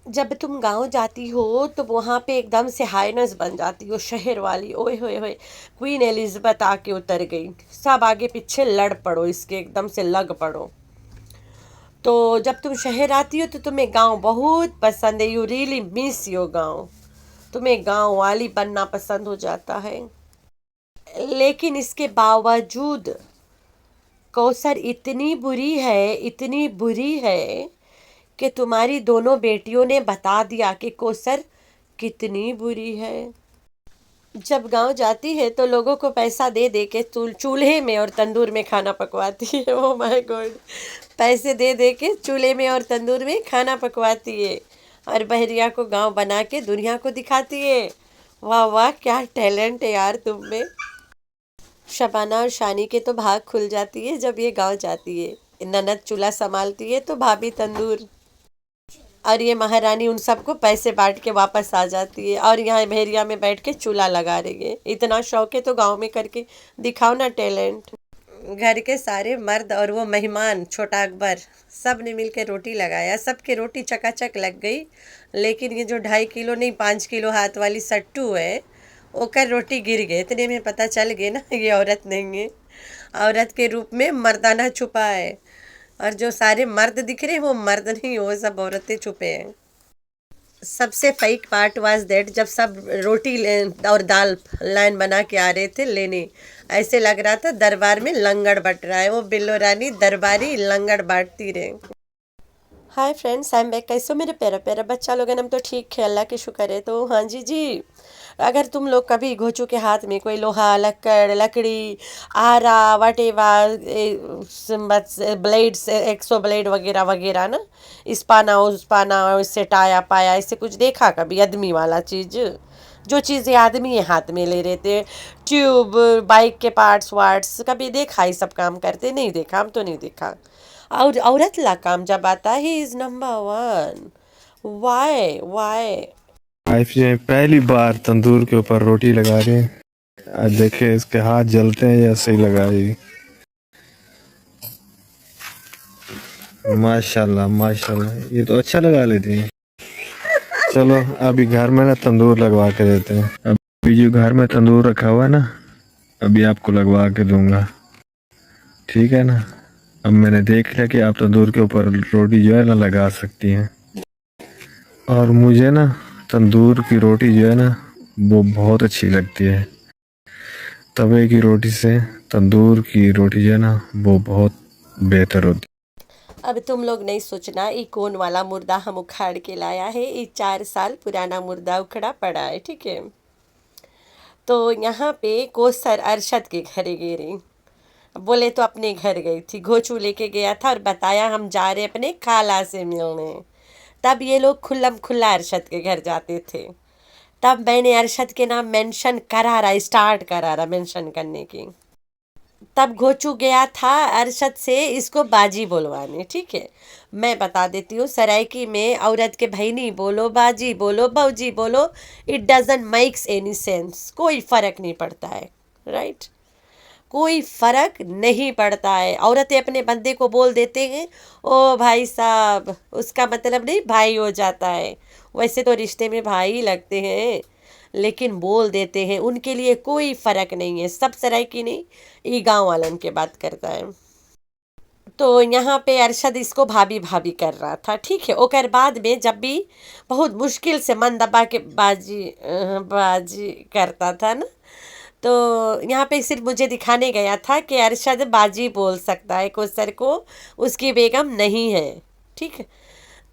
जब तुम गाँव जाती हो तो वहाँ पे एकदम से हाइनेस बन जाती हो शहर वाली। ओए होए होए, क्वीन एलिज़ाबेथ आके उतर गई, सब आगे पीछे लड़ पड़ो, इसके एकदम से लग पड़ो। तो जब तुम शहर आती हो तो तुम्हें गांव बहुत पसंद है, यू रियली मिस योर गांव, तुम्हें गांव वाली बनना पसंद हो जाता है। लेकिन इसके बावजूद कौसर इतनी बुरी है, इतनी बुरी है कि तुम्हारी दोनों बेटियों ने बता दिया कि कौसर कितनी बुरी है। जब गांव जाती है तो लोगों को पैसा दे दे के चूल्हे में और तंदूर में खाना पकवाती है। ओ माय गॉड, पैसे दे दे के चूल्हे में और तंदूर में खाना पकवाती है और बहरिया को गांव बना के दुनिया को दिखाती है। वाह वाह, क्या टैलेंट है यार तुम में। शबाना और शानी के तो भाग खुल जाती है जब ये गांव जाती है। ननद चूल्हा संभालती है तो भाभी तंदूर, और ये महारानी उन सबको पैसे बांट के वापस आ जाती है और यहाँ भेड़िया में बैठ के चूल्हा लगा रही है। इतना शौक है तो गांव में करके दिखाओ ना टैलेंट। घर के सारे मर्द और वो मेहमान छोटा अकबर, सब ने मिलकर रोटी लगाया, सबके रोटी चकाचक लग गई। लेकिन ये जो 2.5 किलो नहीं 5 किलो हाथ वाली सट्टू है, ओकर रोटी गिर गए। इतने में पता चल गया ना ये औरत नहीं है, औरत के रूप में मर्दाना छुपा है। और जो सारे मर्द दिख रहे हैं वो मर्द नहीं, वो सब औरतें छुपे हैं। सबसे फेक पार्ट वाज दैट जब सब रोटी और दाल लाइन बना के आ रहे थे लेने, ऐसे लग रहा था दरबार में लंगड़ बट रहा है। वो बिल्लो रानी दरबारी लंगड़ बांटती रहे। Hi friends, I am back. कैसे हो मेरे प्यारा प्यारा बच्चा लोग? हम तो ठीक है, अल्लाह के शुक्र है। तो हाँ जी जी, अगर तुम लोग कभी घोचू के हाथ में कोई लोहा लकड़ी आरा वटेवा ब्लेड्स 100 ब्लेड वगैरह वगैरह ना, इस पाना उस पाना, इससे टाया पाया, इससे कुछ देखा कभी आदमी वाला चीज़? जो चीज़ें आदमी ये हाथ में ले रहे थे, ट्यूब, बाइक के पार्ट्स वार्ट्स, कभी देखा ये सब काम करते? नहीं देखा, हम तो नहीं देखा। और औरत ला काम जब आता है is number 1। Why why. Life में पहली बार तंदूर के ऊपर रोटी लगा रहे हैं। आज देखे इसके हाथ जलते हैं या सही लगाई। माशाल्लाह माशाल्लाह, ये तो अच्छा लगा लेती हैं। चलो अभी घर में ना तंदूर लगवा के देते हैं। अभी जो घर में तंदूर रखा हुआ है ना, अभी आपको लगवा के दूंगा, ठीक है ना। अब मैंने देख लिया कि आप तंदूर के ऊपर रोटी जो है ना लगा सकती हैं, और मुझे ना तंदूर की रोटी जो है ना वो बहुत अच्छी लगती है। तवे की रोटी से तंदूर की रोटी जो है ना वो बहुत बेहतर होती अब तुम लोग नहीं सोचना ये कौन वाला मुर्दा हम उखाड़ के लाया है, ये 4 साल पुराना मुर्दा उखड़ा पड़ा है, ठीक है। तो यहाँ पे कोसर अरशद के घर गई रही, बोले तो अपने घर गई थी, घोचू लेके गया था और बताया हम जा रहे अपने खाला से मिलने। तब ये लोग खुल्लम खुल्ला अरशद के घर जाते थे। तब मैंने अरशद के नाम मेंशन करा रहा, स्टार्ट करा रहा मेंशन करने की। तब घोचू गया था अरशद से इसको बाजी बोलवाने, ठीक है। मैं बता देती हूँ, सराइकी में औरत के भैनी बोलो, बाजी बोलो, बऊजी बोलो, it doesn't makes any sense, कोई फ़र्क नहीं पड़ता है, राइट। कोई फ़र्क नहीं पड़ता है। औरतें अपने बंदे को बोल देते हैं ओ भाई साहब, उसका मतलब नहीं भाई हो जाता है, वैसे तो रिश्ते में भाई ही लगते हैं, लेकिन बोल देते हैं, उनके लिए कोई फ़र्क नहीं है। सब सराइकी नहीं, ये गांव वालन के बात करता है। तो यहाँ पे अरशद इसको भाभी भाभी कर रहा था, ठीक है। ओकर बाद में जब भी बहुत मुश्किल से मन दबा के बाजी बाजी करता था ना, तो यहाँ पे सिर्फ मुझे दिखाने गया था कि अरशद बाजी बोल सकता है, कोसर को उसकी बेगम नहीं है, ठीक है।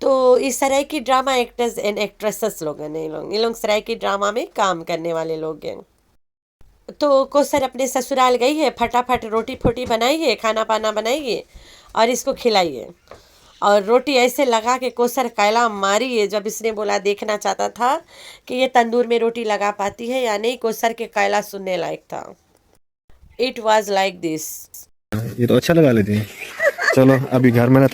तो इस तरह की ड्रामा एक्टर्स एंड एक्ट्रेसेस लोग हैं, ये लोग सराय की ड्रामा में काम करने वाले लोग हैं। तो कोसर अपने ससुराल गई है, फटाफट रोटी फोटी बनाई है, खाना पाना बनाई है और इसको खिलाई है। और रोटी ऐसे लगा के कोसर कैला मारी है। जब इसने बोला, देखना चाहता था कि ये तंदूर में रोटी लगा पाती है या नहीं, कोसर के कैला सुनने लायक था। It was like this. है। ये तो अच्छा लगा लेती हैं। चलो अभी घर में ना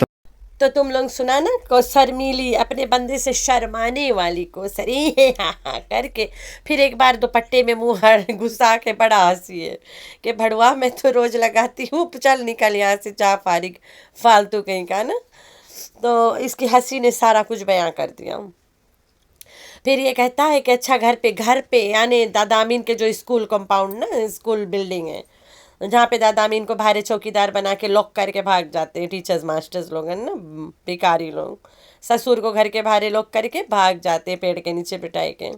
तो तुम लोग सुना ना, कोसर मिली अपने बंदे से शर्माने वाली कोसर, ये हाँ करके फिर एक बार दुपट्टे में मुंह घुसा के बड़ा हंसी है कि भड़वा मैं तो रोज लगाती हूँ, चल निकल यहाँ से, जा फारिग फालतू कहीं का ना। तो इसकी हंसी ने सारा कुछ बयां कर दिया। फिर ये कहता है कि अच्छा घर पे यानी दादा अमीन के जो स्कूल कंपाउंड ना, स्कूल बिल्डिंग है, जहाँ पे दादा अमीन को भारे चौकीदार बना के लॉक करके भाग जाते हैं टीचर्स मास्टर्स लोग हैं ना, भिखारी लोग, ससुर को घर के भारे लॉक करके भाग जाते हैं पेड़ के नीचे पिटाई के।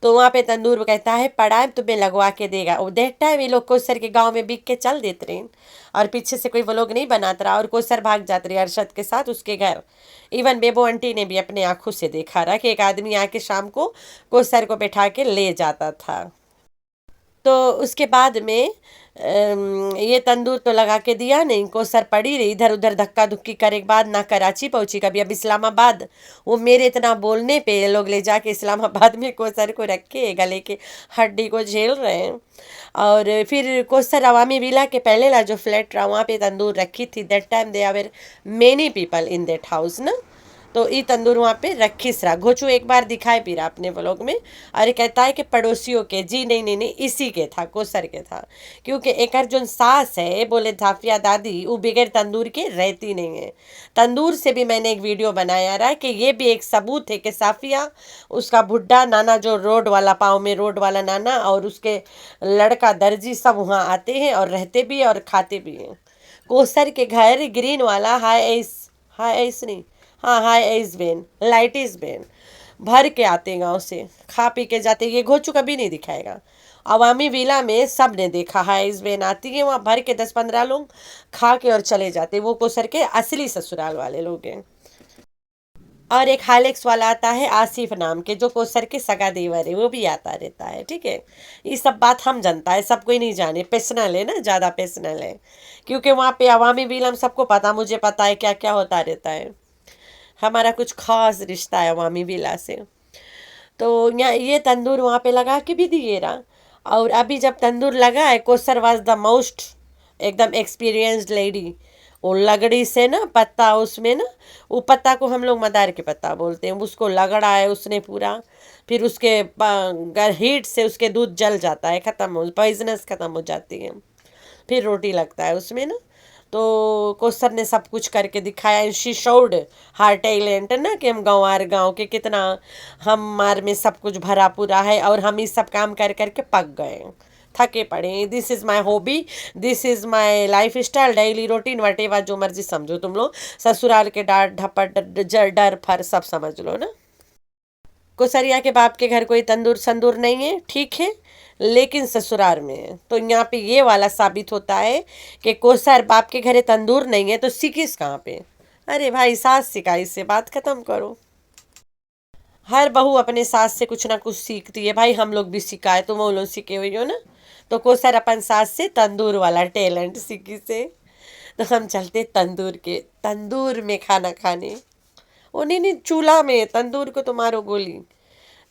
तो वहाँ पे तंदूर कहता है पड़ा तुम्हें लगवा के देगा। वो दैट टाइम ये लोग कोसर के गांव में बिक के चल देते रहे, और पीछे से कोई वो लोग नहीं बनाता रहा, और कोसर भाग जाते रहे अरशद के साथ उसके घर। इवन बेबो आंटी ने भी अपने आंखों से देखा रहा कि एक आदमी आके शाम को कोसर को बैठा के ले जाता था। तो उसके बाद में ये तंदूर तो लगा के दिया नहीं, कोसर पड़ी रही इधर उधर धक्का धुक्की करे के बाद ना कराची पहुंची कभी, अब इस्लामाबाद। वो मेरे इतना बोलने पे ये लोग ले जाके इस्लामाबाद में कोसर को रखे गले के हड्डी को झेल रहे हैं। और फिर कोसर अवामी विला के पहले ला जो फ्लैट रहा वहाँ पे तंदूर रखी थी। That time they are many people in that house ना, तो ये तंदूर वहाँ पे रखीस रहा। घोचू एक बार दिखाए भी रहा अपने व्लॉग में, और कहता है कि पड़ोसियों के, जी नहीं नहीं नहीं, इसी के था, कोसर के था। क्योंकि एक जो सास है बोले झाफिया दादी, वो बगैर तंदूर के रहती नहीं है। तंदूर से भी मैंने एक वीडियो बनाया रहा कि ये भी एक सबूत है कि साफिया, उसका बुढ़ा नाना जो रोड वाला, पाँव में रोड वाला नाना, और उसके लड़का दर्जी सब वहाँ आते हैं और रहते भी हैं और खाते भी हैं। कोसर के घर ग्रीन वाला हाई एस नहीं, हाँ हाई एज वेन, लाइट इज वेन, भर के आते गांव से, खा पी के जाते। ये घोचू कभी नहीं दिखाएगा। अवामी विला में सब ने देखा, हाई एज वेन आती है वहाँ भर के 10-15 लोग खा के और चले जाते। वो कोसर के असली ससुराल वाले लोग हैं। और एक हाइलेक्स वाला आता है आसिफ नाम के, जो कोसर के सगा देवर है, वो भी आता रहता है। ठीक है, ये सब बात हम जानता है, सब कोई नहीं जाने, पर्सनल है ना, ज़्यादा पर्सनल है। क्योंकि वहाँ पे अवामी विला में सबको पता, मुझे पता है क्या क्या होता रहता है। हमारा कुछ खास रिश्ता है अवामी विला से। तो यहाँ ये तंदूर वहाँ पे लगा के भी दिए रहा। और अभी जब तंदूर लगा है, कोसर वाज द मोस्ट एकदम एक्सपीरियंस्ड लेडी। वो लगड़ी से ना पत्ता, उसमें ना, वो पत्ता को हम लोग मदार के पत्ता बोलते हैं, उसको लगड़ा है उसने पूरा। फिर उसके हीट से उसके दूध जल जाता है, ख़त्म हो, पॉइजनस ख़त्म हो जाती है। फिर रोटी लगता है उसमें ना। तो कोसर ने सब कुछ करके दिखाया। शी शोड हार टैलेंट ना, कि हम गाँव के कितना हमार में सब कुछ भरा पूरा है, और हम इस सब काम कर करके पक गए, थके पड़े। This is my hobby, this is my life style, daily routine, whatever, जो मर्जी समझो तुम लोग। ससुराल के डांट ढपट डर फर सब समझ लो ना। कोसरिया के बाप के घर कोई तंदूर संदूर नहीं है, ठीक है, लेकिन ससुराल में है। तो यहाँ पे ये वाला साबित होता है कि कोसर बाप के घरे तंदूर नहीं है तो सिकिस कहाँ पे। अरे भाई, सास सिखाई से बात खत्म करो। हर बहू अपने सास से कुछ ना कुछ सीखती है भाई, हम लोग भी सिखाए, तुम वो लोग सीखे हुई हो ना। तो कोसर अपन सास से तंदूर वाला टैलेंट सीखी से। तो हम चलते तंदूर में खाना खाने। ओ नहीं नहीं, चूल्हा में, तंदूर को तो मारो गोली।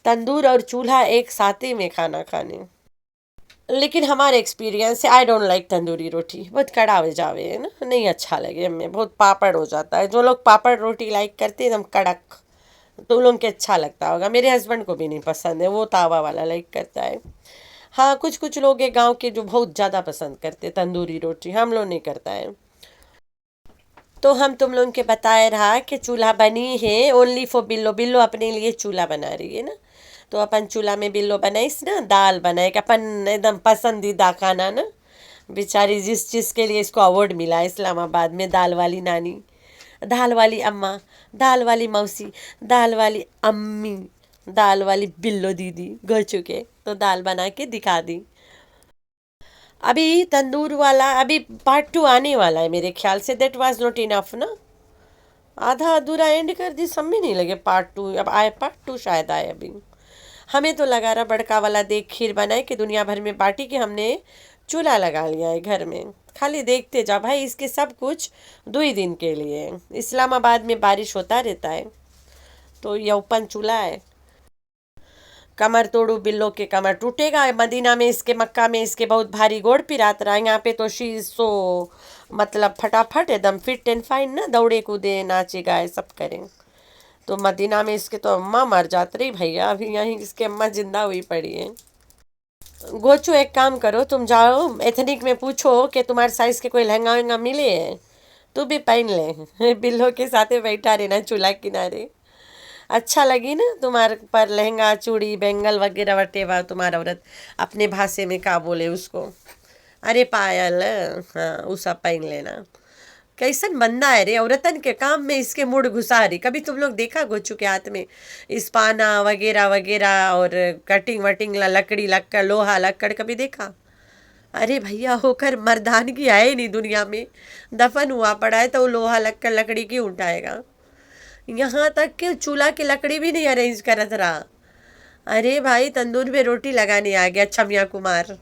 तंदूर और चूल्हा एक साथे में खाना खाने। लेकिन हमारे एक्सपीरियंस से आई डोंट लाइक तंदूरी रोटी, बहुत कड़ा हो जावे है ना, नहीं अच्छा लगे हमें, बहुत पापड़ हो जाता है। जो लोग पापड़ रोटी लाइक करते हैं एकदम कड़क, तो उन लोगों के अच्छा लगता होगा। मेरे हस्बैंड को भी नहीं पसंद है, वो तावा वाला लाइक करता है। हाँ, कुछ कुछ लोग हैं गाँव के जो बहुत ज़्यादा पसंद करते हैं तंदूरी रोटी, हम लोग नहीं करता है। तो हम तुम लोगों के बताए रहा कि चूल्हा बनी है ओनली फॉर बिल्लो। बिल्लो अपने लिए चूल्हा बना रही है ना, तो अपन चूल्हा में बिल्लो बनाईस ना, दाल बनाए कि अपन एकदम पसंदीदा खाना ना। बेचारी जिस चीज़ के लिए इसको अवार्ड मिला इस्लामाबाद में, दाल वाली नानी, दाल वाली अम्मा, दाल वाली मौसी, दाल वाली अम्मी, दाल वाली बिल्लो दीदी गो चुके, तो दाल बना के दिखा दी। अभी तंदूर वाला अभी पार्ट 2 आने वाला है मेरे ख्याल से। दैट वाज नॉट इनफ ना, आधा अधूरा एंड कर दी, सब में नहीं लगे पार्ट 2। अब आए पार्ट 2 शायद आए अभी। हमें तो लगा रहा बड़का वाला देख खीर बनाए कि दुनिया भर में बाटी के, हमने चूल्हा लगा लिया है घर में। खाली देखते जाओ भाई, इसके सब कुछ 2 ही दिन के लिए। इस्लामाबाद में बारिश होता रहता है, तो ये ओपन चूल्हा है। कमर तोड़ू बिल्लो के कमर टूटेगा। मदीना में इसके, मक्का में इसके बहुत भारी गोड़ पिरात रहा। यहाँ पे तो शी सो मतलब फटाफट एकदम फिट एंड फाइन ना, दौड़े कूदे नाचे गाए सब करें। तो मदीना में इसके तो अम्मा मर जात रही भैया, अभी यहीं इसके अम्मा जिंदा हुई पड़ी है। गोचू एक काम करो, तुम जाओ एथनिक में पूछो कि तुम्हारे साइज के कोई लहंगा वहंगा मिले है, तू भी पहन ले। बिल्लो के साथ बैठा रहना चूल्हा किनारे। अच्छा लगी ना तुम्हारे पर लहंगा चूड़ी बेंगल वगैरह वटेवा तुम्हारा औरत अपने भाषा में का बोले उसको। अरे पायल, हाँ वो सब पहन लेना। कैसन बंदा है रे, औरतन के काम में इसके मुड़ घुसा रही। कभी तुम लोग देखा गोचू के हाथ में इस्पाना वगैरह वगैरह और कटिंग वटिंग लकड़ी लक्कड़ लोहा लक्कड़ कभी देखा? अरे भैया होकर मर्दानगी आए ही नहीं दुनिया में, दफन हुआ पड़ा है तो वो लोहा लक्कड़ लकड़ी क्यों उठाएगा? यहाँ तक कि चूल्हा की लकड़ी भी नहीं अरेंज करत रहा। अरे भाई तंदूर में रोटी लगाने आ गया छमिया कुमार।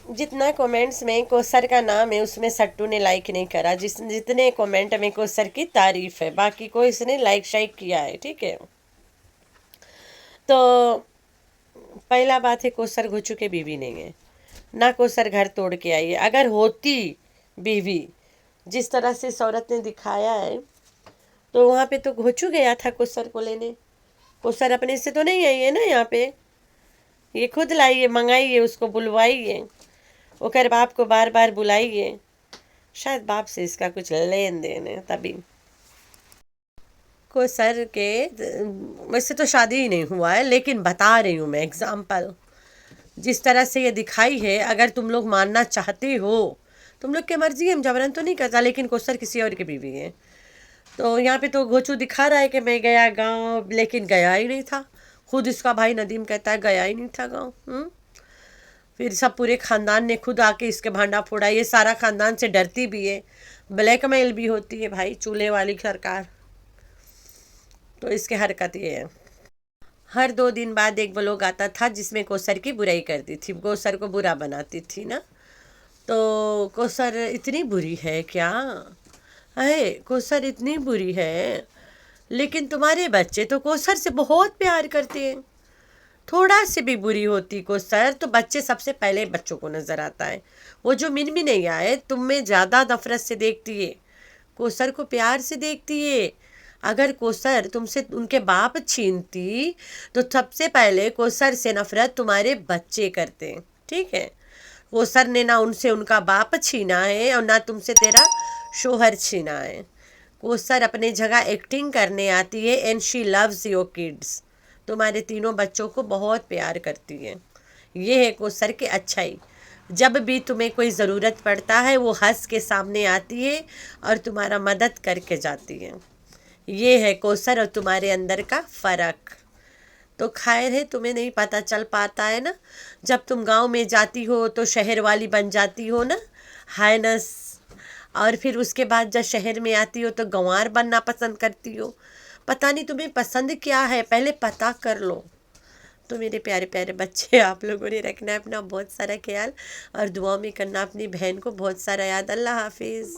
जितना कमेंट्स में कोसर का नाम है उसमें सट्टू ने लाइक नहीं करा, जितने कमेंट में कोसर की तारीफ है, बाकी को इसने लाइक शाइक किया है। ठीक है, तो पहला बात है कोसर घुचू के बीवी नहीं है ना, कोसर घर तोड़ के आई है। अगर होती बीवी जिस तरह से सौरत ने दिखाया है तो वहाँ पे तो घोचू गया था कोसर को लेने। कोसर अपने से तो नहीं आई है ना, यहाँ पे ये खुद लाई है, मंगाई है, उसको बुलवाई है, ओकर बाप को बार बार बुलाई है। शायद बाप से इसका कुछ लेन देन है तभी। कोसर के वैसे तो शादी ही नहीं हुआ है, लेकिन बता रही हूँ मैं एग्जाम्पल, जिस तरह से ये दिखाई है। अगर तुम लोग मानना चाहते हो, तुम लोग की मर्जी है, हम जबरन तो नहीं करता, लेकिन कोसर किसी और की बीवी है। तो यहाँ पे तो घोचू दिखा रहा है कि मैं गया गांव, लेकिन गया ही नहीं था। खुद इसका भाई नदीम कहता है गया ही नहीं था गांव। फिर सब पूरे खानदान ने खुद आके इसके भांडा फोड़ा। ये सारा खानदान से डरती भी है, ब्लैकमेल भी होती है भाई, चूल्हे वाली सरकार। तो इसके हरकत ये है। हर 2 दिन बाद एक ब्लॉग आता था जिसमें कोसर की बुराई करती थी, कोसर को बुरा बनाती थी ना। तो कोसर इतनी बुरी है क्या? है कोसर इतनी बुरी है, लेकिन तुम्हारे बच्चे तो कोसर से बहुत प्यार करते हैं। थोड़ा सी भी बुरी होती कोसर तो बच्चे सबसे पहले बच्चों को नजर आता है। वो जो मिन भी नहीं आए तुम में ज्यादा नफरत से देखती है, कोसर को प्यार से देखती है। अगर कोसर तुमसे उनके बाप छीनती तो सबसे पहले कोसर से नफरत तुम्हारे बच्चे करते हैं। ठीक है, कोसर ने ना उनसे उनका बाप छीना है और ना तुमसे तेरा शोहर छीना है। कोसर अपने जगह एक्टिंग करने आती है and she loves your kids. तुम्हारे तीनों बच्चों को बहुत प्यार करती है। ये है कोसर की अच्छाई। जब भी तुम्हें कोई ज़रूरत पड़ता है वो हंस के सामने आती है और तुम्हारा मदद करके जाती है। ये है कोसर और तुम्हारे अंदर का फ़र्क। तो खैर है, तुम्हें नहीं पता चल पाता है ना। जब तुम गांव में जाती हो तो शहर वाली बन जाती हो ना, हाइनस, और फिर उसके बाद जब शहर में आती हो तो गंवार बनना पसंद करती हो। पता नहीं तुम्हें पसंद क्या है, पहले पता कर लो। तो मेरे प्यारे प्यारे बच्चे, आप लोगों ने रखना है अपना बहुत सारा ख्याल और दुआ में करना अपनी बहन को बहुत सारा याद। अल्लाह हाफिज़।